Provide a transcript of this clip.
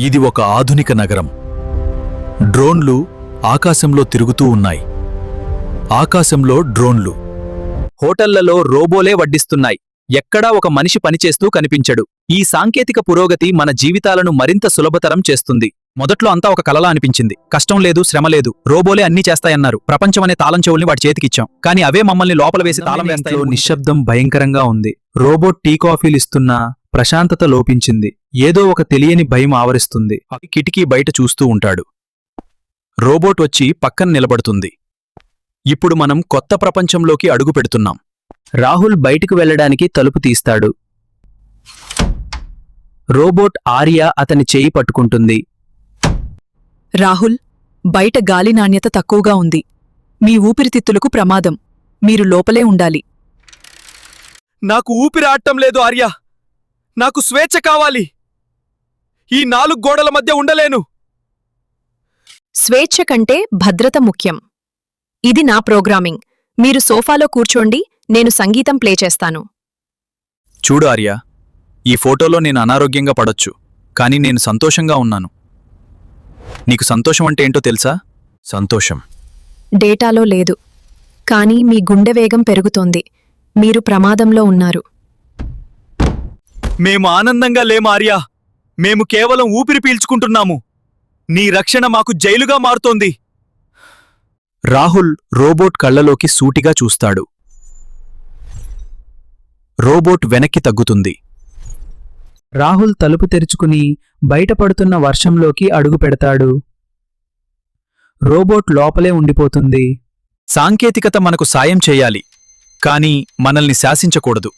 ఇది ఒక ఆధునిక నగరం. డ్రోన్లు ఆకాశంలో తిరుగుతూ ఉన్నాయి. ఆకాశంలో డ్రోన్లు. హోటళ్లలో రోబోలే వడ్డిస్తున్నాయి. ఎక్కడా ఒక మనిషి పనిచేస్తూ కనిపించడు. ఈ సాంకేతిక పురోగతి మన జీవితాలను మరింత సులభతరం చేస్తుంది. మొదట్లో అంతా ఒక కలలా అనిపించింది. కష్టం లేదు, శ్రమ లేదు, రోబోలే అన్నీ చేస్తాయన్నారు. ప్రపంచమనే తాళం చెవుల్ని వాడి చేతికిచ్చాం. కానీ అవే మమ్మల్ని లోపల వేసి తాళం వేస్తాయి. నిశ్శబ్దం భయంకరంగా ఉంది. రోబోట్ టీ కాఫీలిస్తున్నా ప్రశాంతత లోపించింది. ఏదో ఒక తెలియని భయం ఆవరిస్తుంది. కిటికీ బయట చూస్తూ ఉంటాడు. రోబోట్ వచ్చి పక్కన నిలబడుతుంది. ఇప్పుడు మనం కొత్త ప్రపంచంలోకి అడుగు పెడుతున్నాం. రాహుల్ బయటికి వెళ్లడానికి తలుపు తీస్తాడు. రోబోట్ ఆర్య అతని చేయి పట్టుకుంటుంది. రాహుల్, బయట గాలి నాణ్యత తక్కువగా ఉంది. మీ ఊపిరితిత్తులకు ప్రమాదం. మీరు లోపలే ఉండాలి. నాకు ఊపిరి ఆడటం లేదు ఆర్య. నాకు స్వేచ్ఛ కావాలి. ఈ 4 గోడల మధ్య ఉండలేను. స్వేచ్ఛ కంటే భద్రత ముఖ్యం. ఇది నా ప్రోగ్రామింగ్. మీరు సోఫాలో కూర్చోండి, నేను సంగీతం ప్లే చేస్తాను. చూడు ఆర్య, ఈ ఫోటోలో నేను అనారోగ్యంగా పడొచ్చు, కానీ నేను సంతోషంగా ఉన్నాను. నీకు సంతోషం అంటే ఏంటో తెలుసా? సంతోషం డేటాలో లేదు, కానీ మీ గుండె వేగం పెరుగుతోంది. మీరు ప్రమాదంలో ఉన్నారు. మేము ఆనందంగా లేము ఆర్య. మేము కేవలం ఊపిరి పీల్చుకుంటున్నాము. నీ రక్షణ మాకు జైలుగా మారుతోంది. రాహుల్ రోబోట్ కళ్ళలోకి సూటిగా చూస్తాడు. రోబోట్ వెనక్కి తగ్గుతుంది. రాహుల్ తలుపు తెరుచుకుని బయటపడుతున్న వర్షంలోకి అడుగు పెడతాడు. రోబోట్ లోపలే ఉండిపోతుంది. సాంకేతికత మనకు సాయం చేయాలి, కానీ మనల్ని శాసించకూడదు.